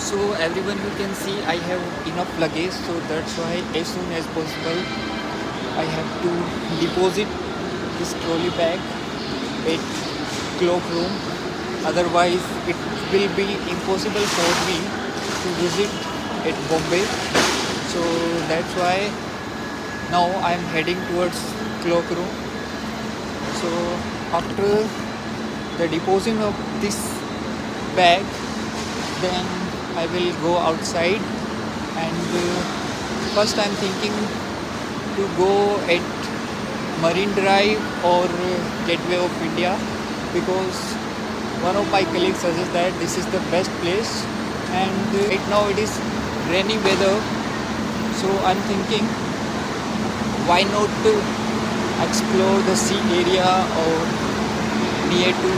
So everyone, you can see I have enough luggage, so that's why as soon as possible I have to deposit this trolley bag at cloakroom. Otherwise it will be impossible for me to visit at Bombay. So that's why now I am heading towards cloakroom. So after the depositing of this bag, then I will go outside, and first I'm thinking to go at Marine Drive or Gateway of India, because one of my colleagues suggests that this is the best place, and right now it is rainy weather, so I'm thinking why not explore the sea area or near to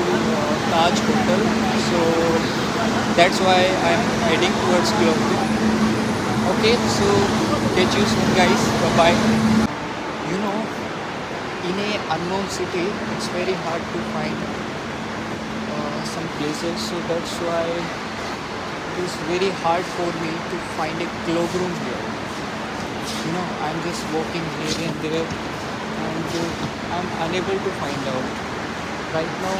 Taj Hotel. So that's why I'm heading towards Clockville. Okay, so catch you soon, guys. Bye bye. You know, in a unknown city, it's very hard to find some places. So that's why it is very hard for me to find a cloakroom here. You know, I'm just walking here and there, and I'm unable to find out. Right now,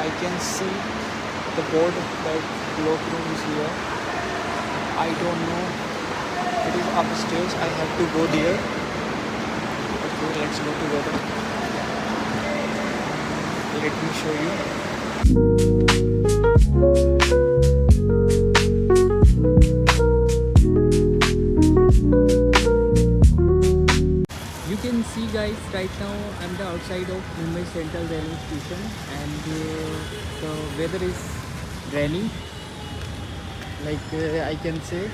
I can see the board that cloakroom is here. I don't know. It is upstairs. I have to go there. Okay, let's go together. Let me show you. You can see, guys, right now I'm the outside of Mumbai Central Railway Station, and the weather is rainy. Like I can say,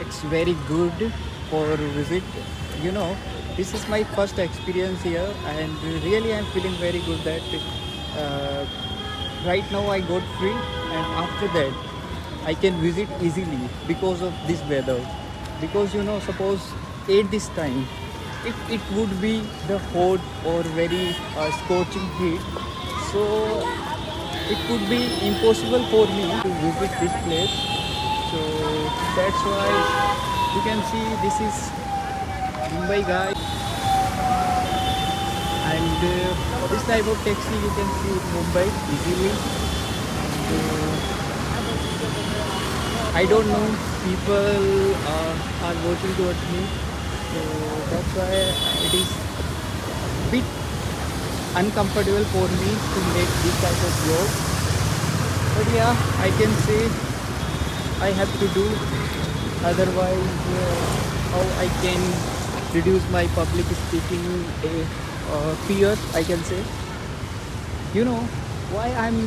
it's very good for visit. You know, this is my first experience here, and really I'm feeling very good that right now I got free, and after that I can visit easily because of this weather. Because you know, suppose at this time, if it would be the hot or very scorching heat, so it would be impossible for me to visit this place. So that's why you can see this is Mumbai, guys, and this type of taxi you can see in Mumbai easily. And, I don't know, people are watching towards me, so that's why it is bit uncomfortable for me to make this type of vlog. But yeah, I can say I have to do, otherwise how I can reduce my public speaking fears, I can say. You know why I'm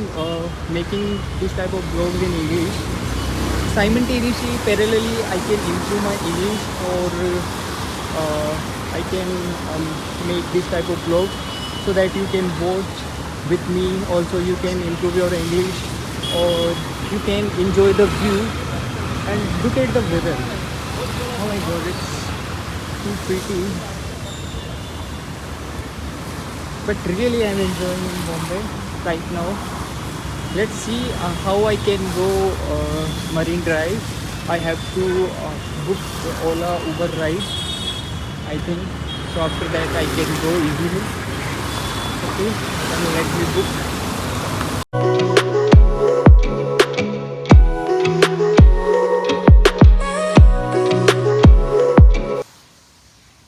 making this type of vlogs in English. Simultaneously, parallelly, I can improve my English, or I can make this type of vlog so that you can watch with me. Also, you can improve your English, or you can enjoy the view and look at the weather. Oh my god, it's too pretty. But really, I'm enjoying in Bombay right now. Let's see how I can go Marine Drive. I have to book the Ola Uber ride, I think. So after that I can go easily. Okay, then let me book.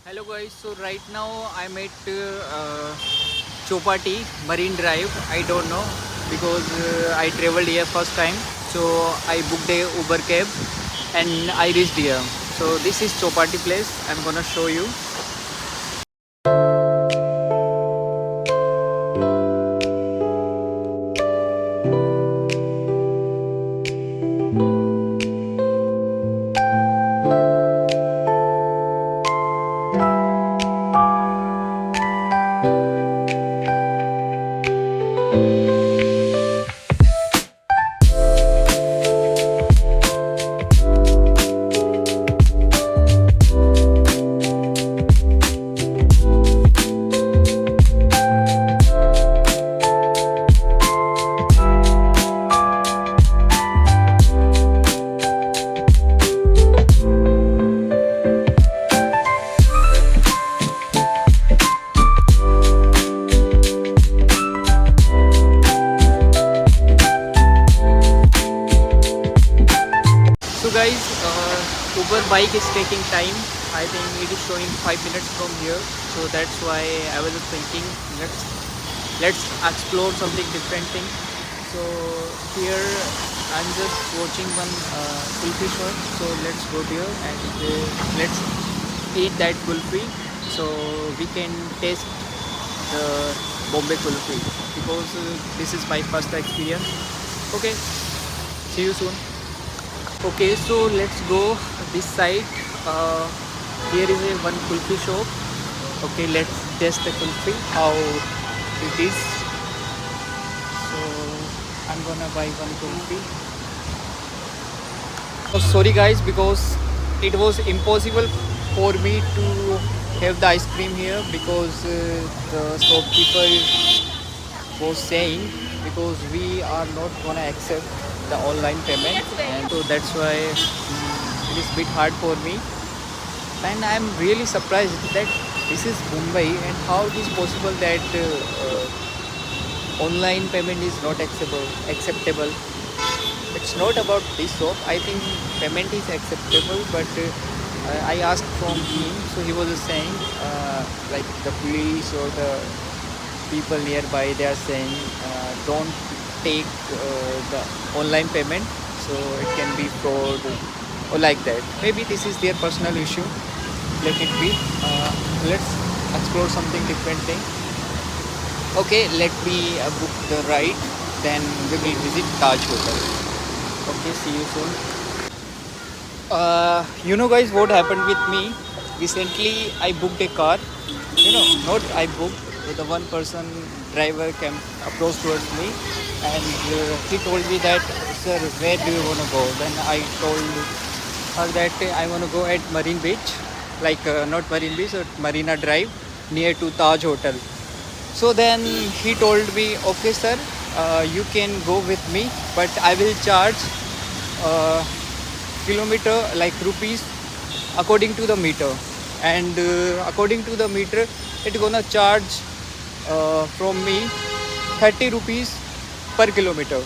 Hello guys, so right now I'm at Chopati Marine Drive. I don't know, because I traveled here first time, so I booked a Uber cab and I reached here. So this is Chopati place. I'm gonna show you. guys, Uber bike is taking time. I think it is showing 5 minutes from here, so that's why I was just thinking let's explore something different thing. So here I'm just watching one kulfi shop. So let's go there and let's eat that kulfi. So we can taste the Bombay kulfi because this is my first experience. Okay, see you soon. Okay, so let's go this side. Here is a one kulfi shop. Okay, let's test the kulfi how it is. So I'm gonna buy one kulfi. Oh, sorry guys, because it was impossible for me to have the ice cream here because the shopkeeper was saying because we are not gonna accept the online payment, and so that's why it is a bit hard for me. And I'm really surprised that this is Mumbai and how it is possible that online payment is not acceptable. It's not about this shop. I think payment is acceptable, but I asked from him, so he was saying like the police or the people nearby, they are saying don't take the online payment, so it can be fraud or like that. Maybe this is their personal issue. Let it be. Let's explore something different thing. Okay, let me book the ride. Then we will visit Taj Hotel. Okay, see you soon. You know, guys, what happened with me? Recently, I booked a car. You know, not I booked. The one person driver came approached towards me, and he told me that, sir, where do you want to go? Then I told her that I want to go at Marine Beach, like not Marine Beach, but Marina Drive, near to Taj Hotel. So then he told me, okay, sir, you can go with me, but I will charge kilometer like rupees according to the meter, and according to the meter, it's gonna charge from me 30 rupees per kilometer.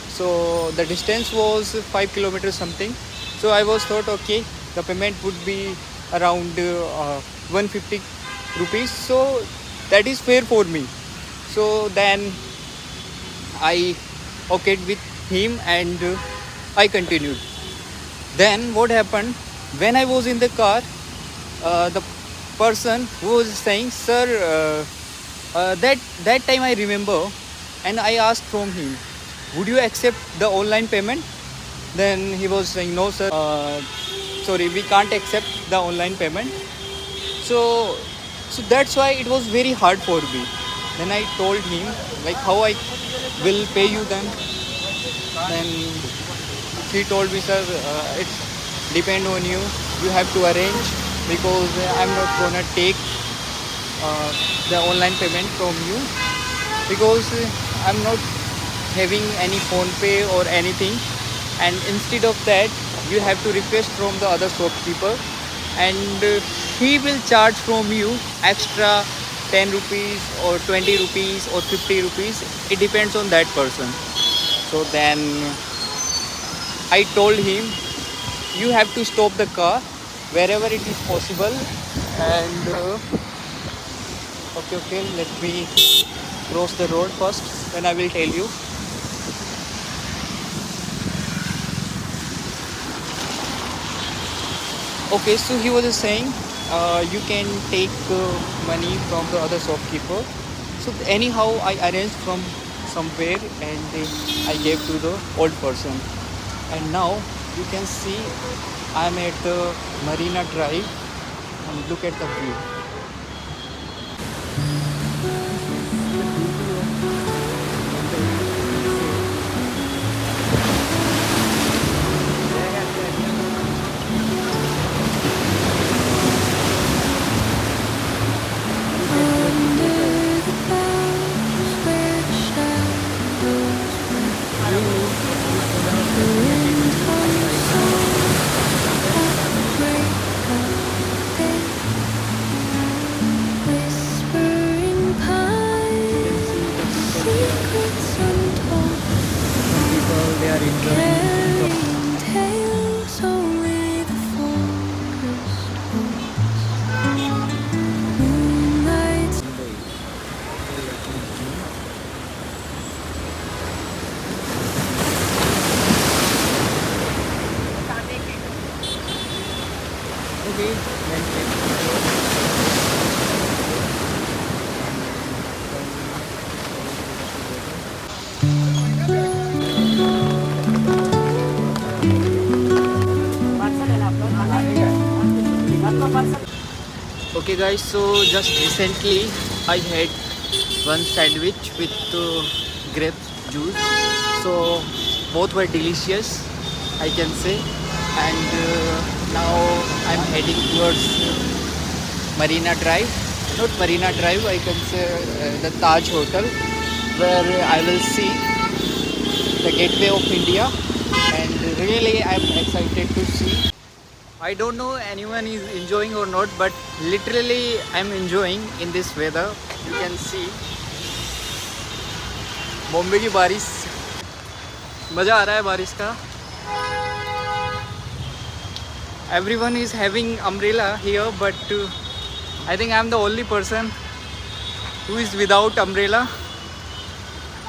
So the distance was 5 kilometers something. So I was thought, okay, the payment would be around 150 rupees. So that is fair for me. So then I okayed with him, and I continued. Then what happened, when I was in the car, the person who was saying, sir, that time I remember, and I asked from him, would you accept the online payment? Then he was saying, no, sir, sorry, we can't accept the online payment. So that's why it was very hard for me. Then I told him like how I will pay you then. Then he told me, sir, it depend on you. You have to arrange because I'm not gonna take the online payment from you because I'm not having any phone pay or anything. And instead of that, you have to request from the other shopkeeper, and he will charge from you extra 10 rupees or 20 rupees or 50 rupees. It depends on that person. So then I told him, you have to stop the car wherever it is possible, and okay, let me cross the road first, then I will tell you. Okay, so he was saying you can take money from the other shopkeeper. So anyhow, I arranged from somewhere, and I gave to the old person. And now you can see I'm at the Marina Drive, and look at the view. Okay, then let's go. Okay guys, so just recently I had one sandwich with grape juice. So both were delicious, I can say. And now I'm heading towards Marina Drive. Not Marina Drive, I can say the Taj Hotel, where I will see the Gateway of India. And really I'm excited to see. I don't know anyone is enjoying or not, but literally I'm enjoying in this weather. You can see Bombay की बारिश, मज़ा आ रहा है बारिश का. Everyone is having umbrella here, but I think I'm the only person who is without umbrella.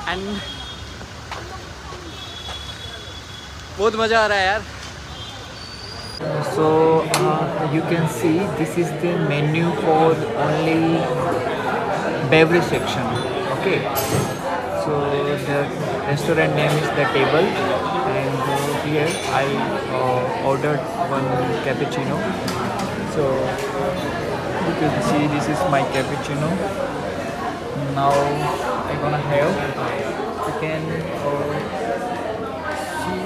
And बहुत मज़ा आ रहा है यार. So you can see this is the menu for only beverage section. Okay, so the restaurant name is The Table, and here I ordered one cappuccino. So you can see this is my cappuccino. Now I'm gonna have, you can see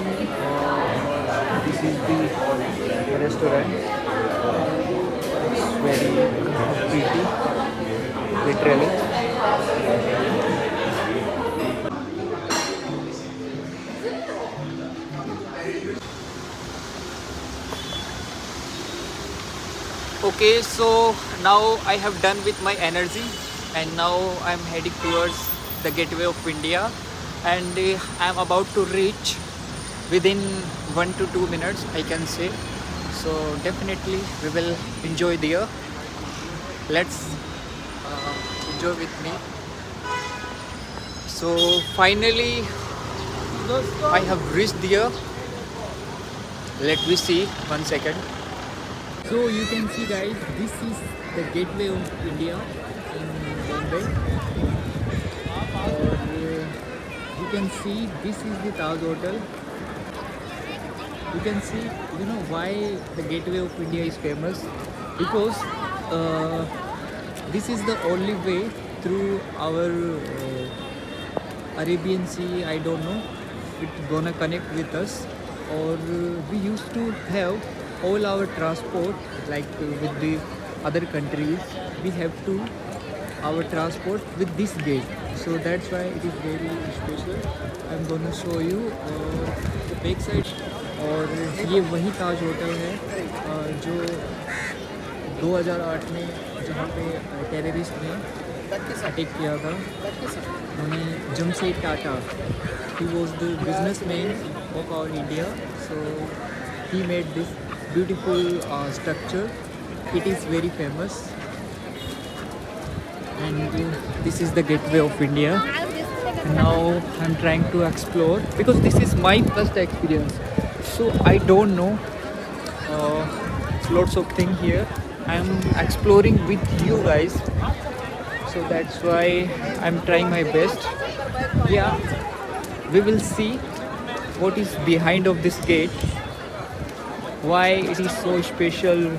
this is the restaurant. It's very pretty, literally. Okay, so now I have done with my energy, and now I'm heading towards the Gateway of India, and I'm about to reach within 1 to 2 minutes, I can say. So definitely we will enjoy there. Let's enjoy with me. So finally I have reached there. Let me see 1 second. So you can see guys, this is the Gateway of India in Bombay. You can see this is the Taj Hotel. You can see, you know why the Gateway of India is famous, because this is the only way through our Arabian Sea. I don't know, it's gonna connect with us, or we used to have all our transport like with the other countries. We have to our transport with this gate, so that's why it is very special. I'm gonna show you the back side. और ये वही ताज hotel है जो 2008 में जहाँ पे terrorist ने attack किया था. उन्हें Jamshed Tata, he was the businessman of our India, so he made this beautiful structure. It is very famous, and this is the Gateway of India. Now I'm trying to explore because this is my first experience, so I don't know lots of things here. I'm exploring with you guys, so that's why I'm trying my best. Yeah, we will see what is behind of this gate, why it is so special.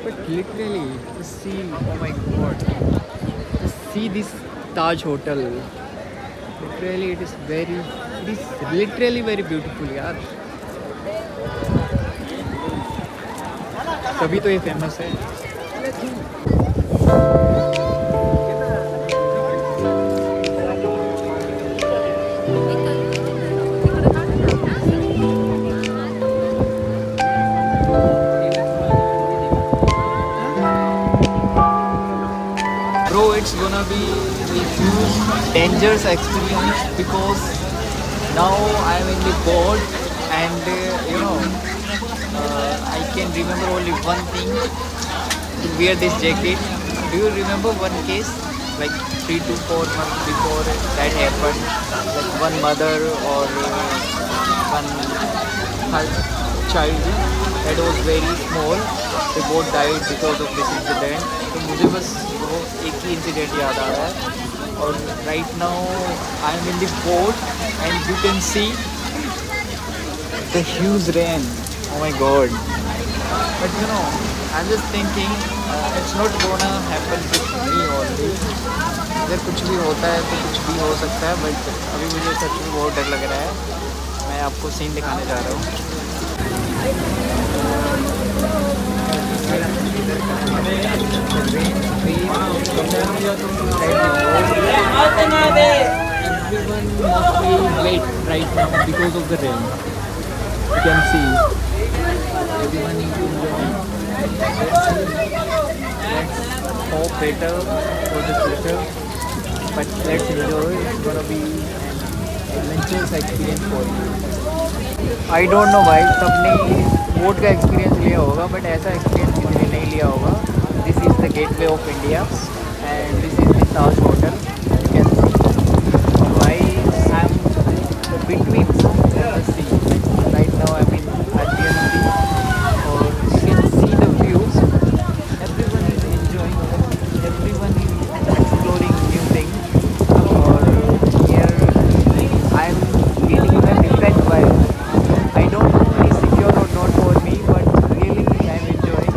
But literally, see, oh my god, see this Taj Hotel. Literally, it is literally very beautiful, यार. तभी तो ये famous है. Bro, it's gonna be a huge dangerous experience because now I'm in the boat, and you know I can remember only one thing, to wear this jacket. Do you remember one case like 3 to 4 months before that happened? Like one mother or one her child that was very small. They both died because of this incident. तो मुझे बस वो एक ही incident याद आ रहा है. और right now I am in the boat and you can see the huge rain. Oh my god. But you know, I'm just thinking it's not gonna happen with me only. अगर कुछ भी होता है तो कुछ भी हो सकता है, बट अभी मुझे सच में बहुत डर लग रहा है. मैं आपको सीन दिखाने जा रहा हूँ. Everyone must be wet right now because of the rain. You can see everyone is enjoying. Let's hope better for the future, but let's enjoy. It's gonna be adventurous experience for you. I don't know भाई, सबने boat का experience लिया होगा, but ऐसा experience किसी ने नहीं लिया होगा. This is the gateway of India and this is the Taj hotel. You can see भाई I am between the sea right now. I mean at the sea और you can see the views. Everyone is enjoying, everyone is exploring new things. और here I am getting the different vibe. I don't know it's secure or not for me, but really I'm enjoying.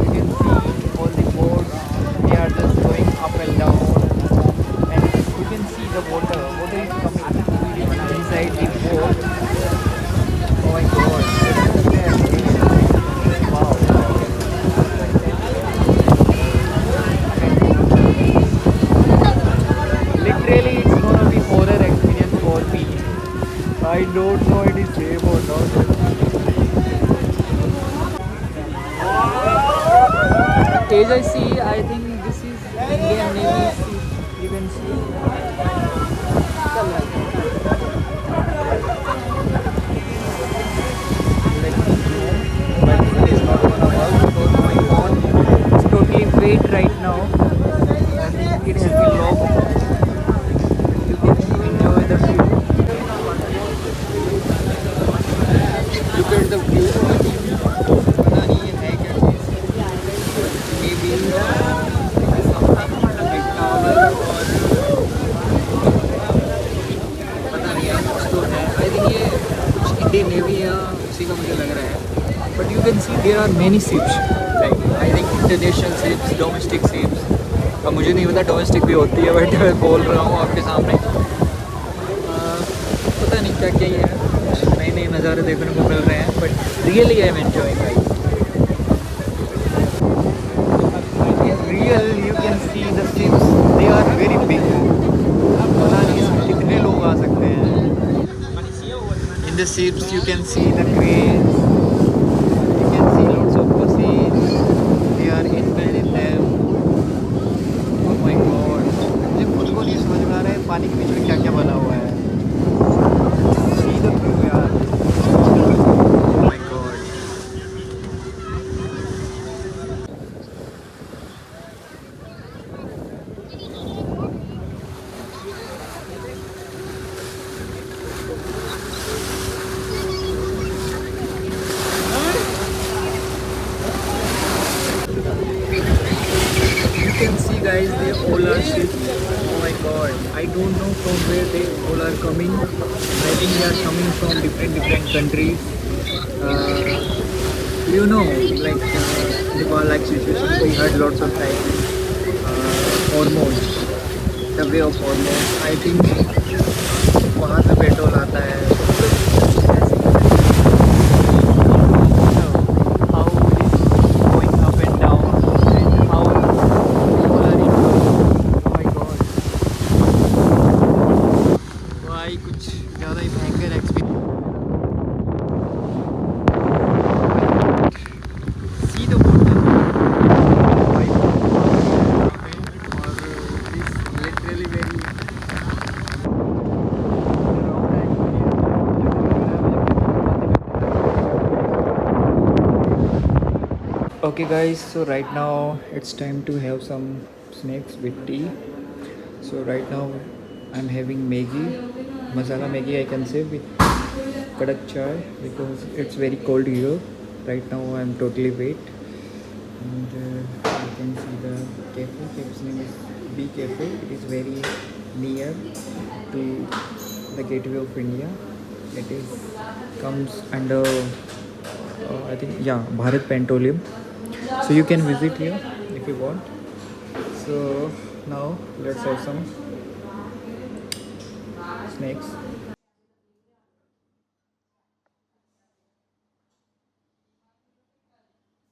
You can see all the boats, they are just going up and down, and you can see the water. Water is coming inside the boat. Oh my god. Wow. Literally it's gonna be horror experience for me. I don't know it is safe or not. As I see, I think this is Indian Navy ship. You can see. Let me zoom, but it is not gonna work because my phone is totally wet right now. I think it has been locked. You can enjoy the view. Look at the view. पता नहीं ये है क्या चीज़. Maybe something like tower और पता नहीं यार कुछ तो है. I think ये कुछ इंडियन नेवी या उसी का मुझे लग रहा है. But you can see there are many ships. Like I think international ships, domestic ships. अब मुझे नहीं पता डोमेस्टिक भी होती है, बट मैं बोल रहा हूँ आपके सामने. पता नहीं क्या क्या ये है. नए नए नज़ारे देखने को मिल रहे हैं, but really I am enjoying guys. Real you can see the ships, they are very big. पता नहीं इसमें कितने लोग आ सकते हैं. In the ships you can see the cranes, you can see lots of machines, they are invade in them. Oh my god, मुझे खुद को नहीं समझ में आ रहा है पानी के बीच में क्या क्या बना हुआ है. See the view यार. Oh my god. You can see guys, they all are ships. Oh my god, I don't know from where they all are coming. I think they are coming from different countries. You know, like Nepal like situations we heard lots of times. Hormones, the way of hormones. I think वहाँ से petrol आता है. How it is going up and down and how people are in. Oh my god. भाई कुछ ज़्यादा ही भयंकर experience. See the water. भाई और this literally very. Okay guys, so right now it's time to have some snacks with tea. So right now I'm having Maggi, masala Maggi I can say, with kadak chai because it's very cold here. Right now I'm totally wet. And you can see the cafe. Cafe's name is B Cafe. It is very near to the Gateway of India. It is comes under I think, yeah, Bharat Petroleum. So you can visit here if you want. So now let's have some snacks.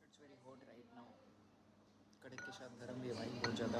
It's very hot right now. कड़क के साथ गरम भी है भाई बहुत ज़्यादा.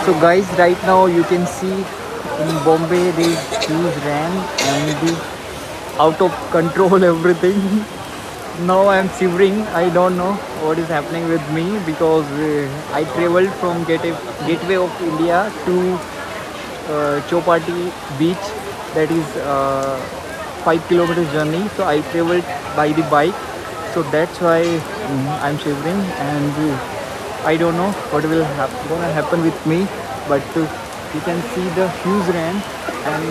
So guys, right now you can see in Bombay there is huge rain and out of control everything. Now I'm shivering. I don't know what is happening with me because I traveled from Gateway of India to Chopati beach. That is 5 kilometers journey. So I traveled by the bike. So that's why I'm shivering and I don't know what will gonna happen with me. But you can see the huge rain and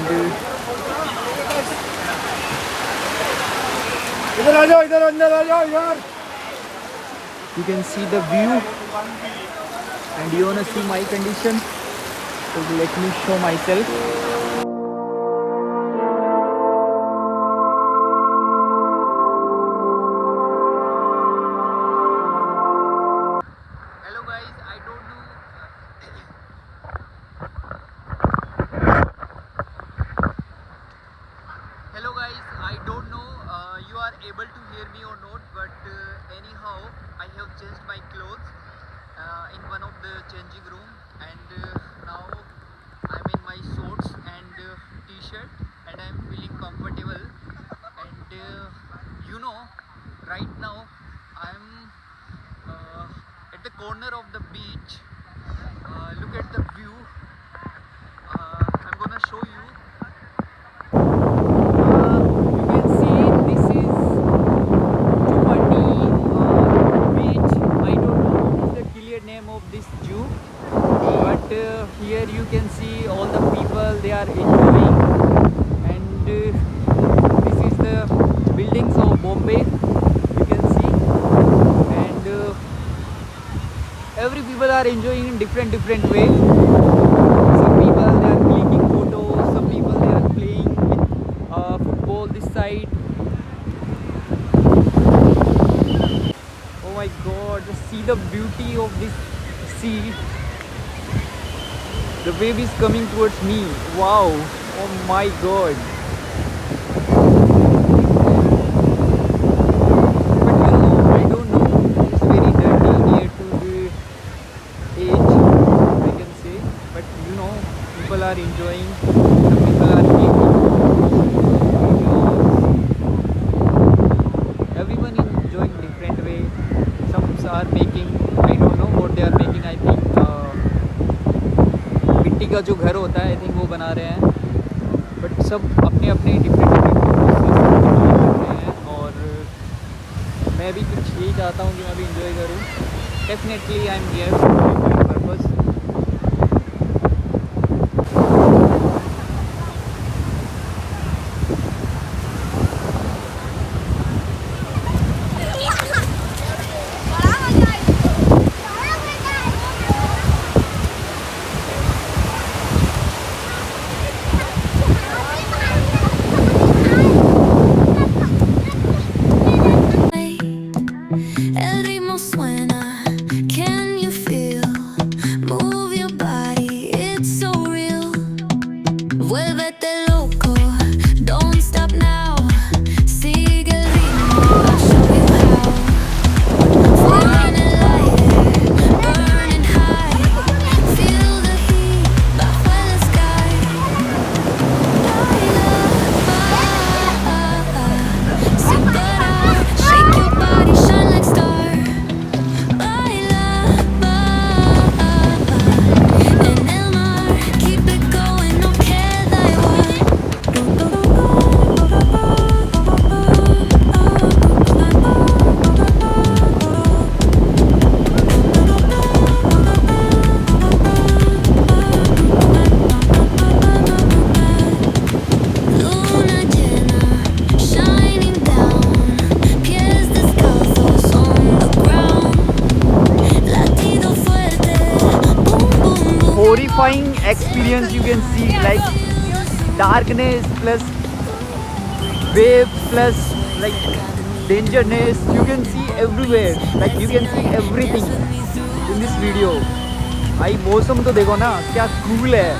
you can see the view and you wanna see my condition. So let me show myself. Hello guys, I don't know you are able to hear me or not, but anyhow I have changed my clothes in one of the changing room and now I'm in my shorts and t-shirt and I'm feeling comfortable and you know right now I'm at the corner of the beach. Look at the view. I'm gonna show you. Here you can see all the people, they are enjoying and this is the buildings of Bombay, you can see, and every people are enjoying in different way. Some people they are clicking photos, some people they are playing with football this side. Oh my god, just see the beauty of this sea. The wave is coming towards me. Wow. Oh my god. But you know, I don't know. It's very dirty near to the edge, I can say. But you know, people are enjoying. Some people are making videos. Everyone is enjoying different way. Some are making, I don't know what they are making. I think का जो घर होता है I think वो बना रहे हैं, but सब अपने अपने डिफरेंट रहे हैं और मैं भी कुछ यही चाहता हूँ कि मैं भी इंजॉय करूँ. Definitely I am here for purpose. El ritmo suena, can you feel Vuélvete loco, don't stop now. Sigue el ritmo, I'll show you how. Fuego en el aire, burning high. Feel the heat bajo el sky. Baila, sin parar, shake your body, shine like star. Baila, en el mar, keep it going, no queda igual. Luna llena, shining down, pies descalzos on the ground. Latido fuerte, boom boom boom. Horrifying experience you can see, like darkness plus wave plus like dangerousness. You can see everywhere, like you can see everything in this video. भाई मौसम तो देखो ना क्या cool है.